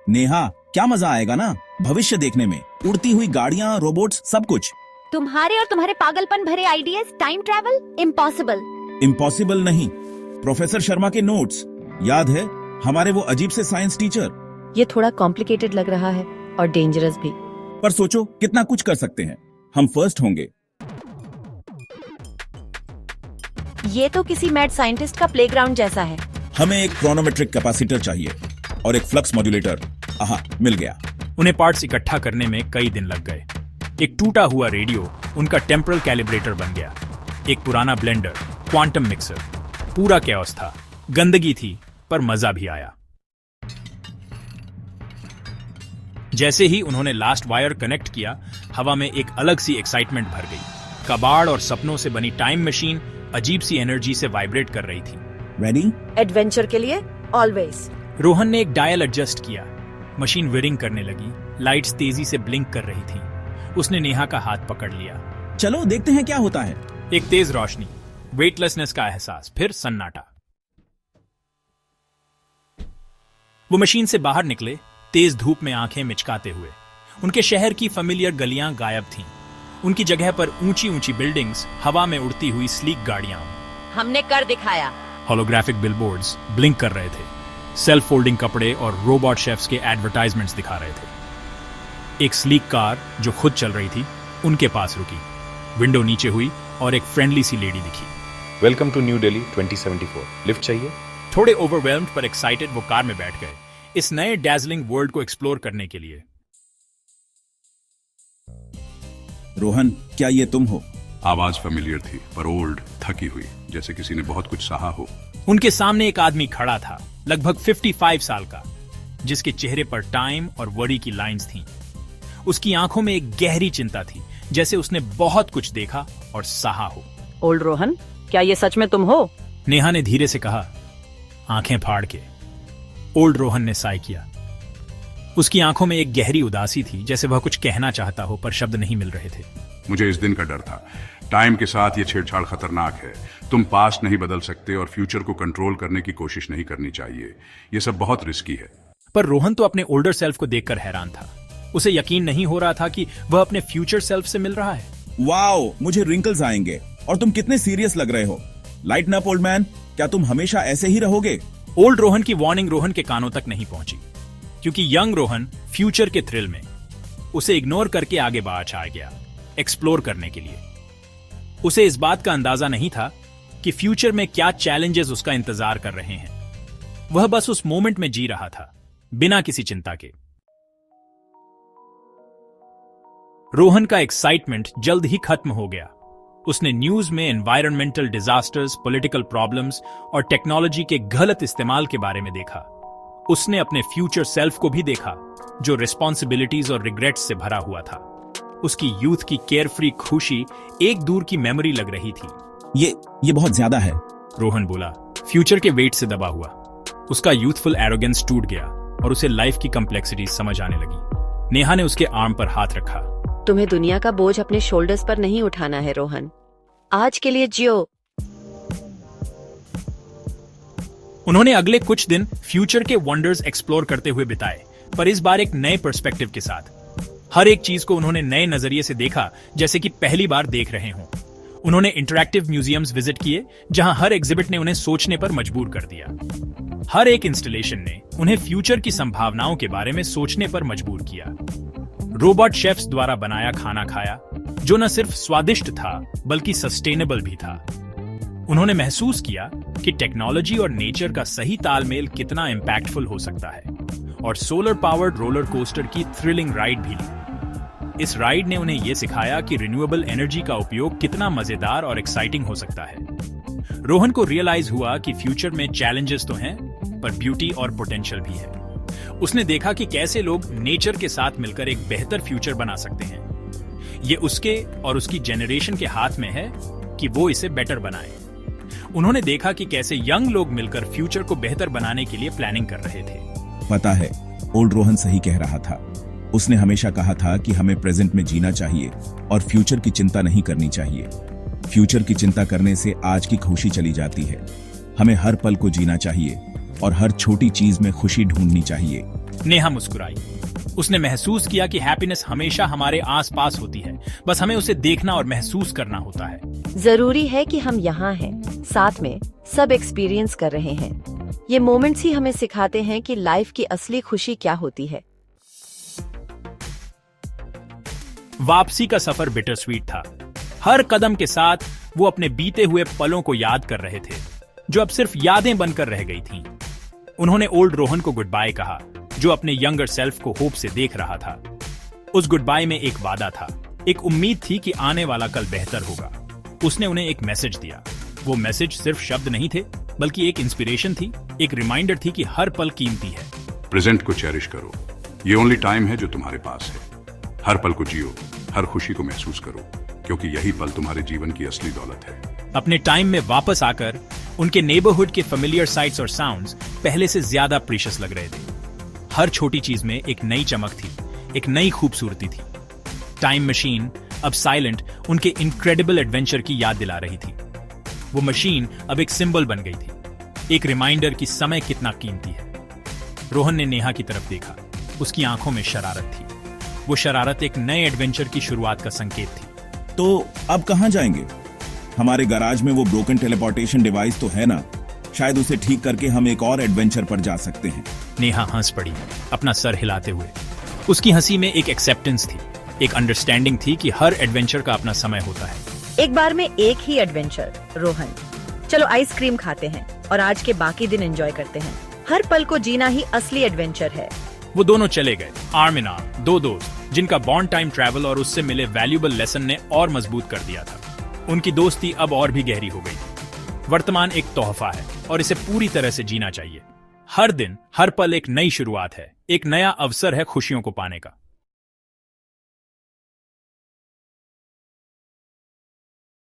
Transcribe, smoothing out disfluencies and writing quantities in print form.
नेहा, क्या मजा आएगा ना भविष्य देखने में, उड़ती हुई गाड़ियाँ, रोबोट्स, सब कुछ। तुम्हारे और तुम्हारे पागलपन भरे ideas, time travel impossible. Impossible नहीं, प्रोफेसर शर्मा के नोट्स याद है, हमारे वो अजीब से साइंस टीचर। ये थोड़ा कॉम्प्लिकेटेड लग रहा है और डेंजरस भी। पर सोचो कितना कुछ कर सकते हैं, हम फर्स्ट होंगे। ये तो किसी मैड साइंटिस्ट का प्लेग्राउंड जैसा है। हमें एक क्रोनोमेट्रिक कैपेसिटर चाहिए और एक फ्लक्स मॉड्यूलेटर। आहा, मिल गया। उन्हें पार्ट्स इकट्ठा करने में कई दिन लग गए। एक टूटा हुआ रेडियो उनका टेम्परल कैलिब्रेटर बन गया। एक पुराना ब्लेंडर, क्वांटम मिक्सर, पूरा कैओस था। गंदगी थी पर मजा भी आया। जैसे ही उन्होंने लास्ट वायर कनेक्ट किया, हवा में एक अलग सी एक्साइटमेंट भर गई। कबाड़ और सपनों से बनी टाइम मशीन अजीब सी एनर्जी से वाइब्रेट कर रही थी। रेडी? एडवेंचर के लिए ऑलवेज। रोहन ने एक डायल एडजस्ट किया। मशीन विरिंग करने लगी। लाइट्स तेजी से ब्लिंक कर रही थी। उसने नेहा का हाथ पकड़ लिया। चलो देखते हैं क्या होता है। एक तेज रोशनी, वेटलेसनेस का एहसास, फिर सन्नाटा। वो मशीन से बाहर निकले, तेज धूप में आंखें मिचकाते हुए। उनके शहर की फेमिलियर गलियां गायब थीं। उनकी जगह पर ऊंची ऊंची बिल्डिंग्स, हवा में उड़ती हुई स्लीक गाड़ियां। हमने कर दिखाया। होलोग्राफिक बिलबोर्ड्स ब्लिंक कर रहे थे। सेल्फ फोल्डिंग कपड़े और रोबोट शेफ्स के एडवर्टाइजमेंट्स दिखा रहे थे। एक स्लीक कार जो खुद चल रही थी उनके पास रुकी। विंडो नीचे हुई और एक फ्रेंडली सी लेडी दिखी। Welcome to New Delhi 2074। Lift चाहिए? थोड़े ओवरवेल्म्ड पर एक्साइटेड वो कार में बैठ गए, इस नए डैजलिंग वर्ल्ड को एक्सप्लोर करने के लिए। रोहन, क्या ये तुम हो? आवाज फेमिलियर थी पर ओल्ड, थकी हुई, जैसे किसी ने बहुत कुछ सहा हो। उनके सामने एक आदमी खड़ा था, लगभग 55 साल का, जिसके चेहरे पर टाइम और वरी की लाइंस थीं। उसकी आंखों में एक गहरी चिंता थी, जैसे उसने बहुत कुछ देखा और सहा हो। ओल्ड रोहन, क्या ये सच में तुम हो? नेहा ने धीरे से कहा, आंखें फाड़ के। ओल्ड रोहन ने साय किया। उसकी आंखों में एक गहरी उदासी थी, जैसे वह कुछ कहना चाहता हो पर शब्द नहीं मिल रहे थे। मुझे इस दिन का डर था। टाइम के साथ ये छेड़छाड़ खतरनाक है। तुम पास्ट नहीं बदल सकते और फ्यूचर को कंट्रोल करने की कोशिश नहीं करनी चाहिए। ये सब बहुत रिस्की है। पर रोहन तो अपने ओल्डर सेल्फ को देखकर हैरान था। उसे यकीन नहीं हो रहा था कि वह अपने फ्यूचर सेल्फ से मिल रहा है। वाओ, मुझे रिंकल्स आएंगे। और तुम कितने सीरियस लग रहे हो। लाइटन अप ओल्ड मैन, क्या तुम हमेशा ऐसे ही रहोगे? ओल्ड रोहन की वार्निंग रोहन के कानों तक नहीं पहुंची, क्योंकि यंग रोहन फ्यूचर के थ्रिल में उसे इग्नोर करके आगे बाहर आ गया, एक्सप्लोर करने के लिए। उसे इस बात का अंदाजा नहीं था कि फ्यूचर में क्या चैलेंजेस उसका इंतजार कर रहे हैं। वह बस उस मोमेंट में जी रहा था, बिना किसी चिंता के। रोहन का एक्साइटमेंट जल्द ही खत्म हो गया। उसने न्यूज में एनवायरमेंटल डिजास्टर्स, पॉलिटिकल प्रॉब्लम्स और टेक्नोलॉजी के गलत इस्तेमाल के बारे में देखा। उसने अपने फ्यूचर सेल्फ को भी देखा, जो रिस्पॉन्सिबिलिटीज और रिग्रेट्स से भरा हुआ था। उसकी यूथ की केयरफ्री खुशी एक दूर की मेमोरी लग रही थी। ये बहुत ज्यादा है, रोहन बोला, फ्यूचर के वेट से दबा हुआ। उसका यूथफुल एरोगेंस टूट गया और उसे लाइफ की कॉम्प्लेक्सिटीज समझ आने लगी। नेहा ने उसके आर्म पर हाथ रखा। तुम्हें दुनिया का बोझ अपने शोल्डर्स पर नहीं उठाना है रोहन। आज के लिए जियो। उन्होंने अगले कुछ दिन फ्यूचर के वंडर्स एक्सप्लोर करते हुए बिताए, पर इस बार एक नए पर्सपेक्टिव के साथ। हर एक चीज को उन्होंने नए नजरिए से देखा, जैसे कि पहली बार देख रहे हों। उन्होंने इंटरैक्टिव म्यूजियम्स विजिट किए, जहां हर एग्जिबिट ने उन्हें सोचने पर मजबूर कर दिया। हर एक इंस्टॉलेशन ने उन्हें फ्यूचर की संभावनाओं के बारे में सोचने पर मजबूर किया। रोबोट शेफ्स द्वारा बनाया खाना खाया, जो न सिर्फ स्वादिष्ट था बल्कि सस्टेनेबल भी था। उन्होंने महसूस किया कि टेक्नोलॉजी और नेचर का सही तालमेल कितना इम्पैक्टफुल हो सकता है, और सोलर पावर्ड रोलर कोस्टर की थ्रिलिंग राइड भी ली। इस राइड ने उन्हें यह सिखाया कि रिन्यूएबल एनर्जी का उपयोग कितना मजेदार और एक्साइटिंग हो सकता है। रोहन को रियलाइज हुआ कि फ्यूचर में चैलेंजेस तो हैं, पर ब्यूटी और पोटेंशियल भी है। उसने देखा कि कैसे लोग नेचर के साथ मिलकर एक बेहतर फ्यूचर बना सकते हैं। ये उसके और उसकी जेनरेशन के हाथ में है कि वो इसे बेटर बनाए। उन्होंने देखा कि कैसे यंग लोग मिलकर फ्यूचर को बेहतर बनाने के लिए प्लानिंग कर रहे थे। पता है, ओल्ड रोहन सही कह रहा था। उसने हमेशा कहा था कि हमें प्रेजेंट में जीना चाहिए और फ्यूचर की चिंता नहीं करनी चाहिए। फ्यूचर की चिंता करने से आज की खुशी चली जाती है। हमें हर पल को जीना चाहिए और हर छोटी चीज में खुशी ढूंढनी चाहिए। नेहा मुस्कुराई। उसने महसूस किया कि हैप्पीनेस हमेशा हमारे आसपास होती है, बस हमें उसे देखना और महसूस करना होता है। जरूरी है कि हम यहाँ हैं, साथ में सब एक्सपीरियंस कर रहे हैं। ये मोमेंट्स ही हमें सिखाते हैं कि लाइफ की असली खुशी क्या होती है। वापसी का सफर बिटर स्वीट था। हर कदम के साथ वो अपने बीते हुए पलों को याद कर रहे थे, जो अब सिर्फ यादें बनकर रह गई थीं। उन्होंने ओल्ड रोहन को गुड बाय कहा, जो अपने यंगर सेल्फ को होप से देख रहा था। उस गुड बाय में एक वादा था, एक उम्मीद थी कि आने वाला कल बेहतर होगा। उसने उन्हें एक मैसेज दिया। वो मैसेज सिर्फ शब्द नहीं थे, बल्कि एक इंस्पिरेशन थी, एक रिमाइंडर थी कि हर पल कीमती है। प्रेजेंट को चेरिश करो, ये ओनली टाइम है जो तुम्हारे पास है। हर पल को जियो, हर खुशी को महसूस करो, क्योंकि यही पल तुम्हारे जीवन की असली दौलत है। अपने टाइम में वापस आकर उनके नेबरहुड के फेमिलियर साइट्स और साउंड्स पहले से ज्यादा प्रीशियस लग रहे थे। हर छोटी चीज में एक नई चमक थी, एक नई खूबसूरती थी। टाइम मशीन अब साइलेंट उनके इनक्रेडिबल एडवेंचर की याद दिला रही थी। वो मशीन अब एक सिंबल बन गई थी, एक रिमाइंडर कि समय कितना कीमती है। रोहन ने नेहा की तरफ देखा। उसकी आंखों में शरारत थी। वो शरारत एक नए एडवेंचर की शुरुआत का संकेत थी। तो अब कहां जाएंगे? हमारे गैराज में वो ब्रोकन टेलीपोर्टेशन डिवाइस तो है ना? शायद उसे ठीक करके हम एक और एडवेंचर पर जा सकते हैं। नेहा हंस पड़ी, अपना सर हिलाते हुए। उसकी हंसी में एक एक्सेप्टेंस थी, एक अंडरस्टैंडिंग थी कि हर एडवेंचर का अपना समय होता है। एक बार में एक ही एडवेंचर। रोहन, चलो आइसक्रीम खाते हैं और आज के बाकी दिन एंजॉय करते हैं। हर पल को जीना ही असली एडवेंचर है। वो दोनों चले गए, आर्म इन आर्म, दो दोस्त जिनका बॉन्ड टाइम ट्रैवल और उससे मिले वैल्यूएबल लेसन ने और मजबूत कर दिया था। उनकी दोस्ती अब और भी गहरी हो गई। वर्तमान एक तोहफा है और इसे पूरी तरह से जीना चाहिए। हर दिन, हर पल एक नई शुरुआत है, एक नया अवसर है खुशियों को पाने का।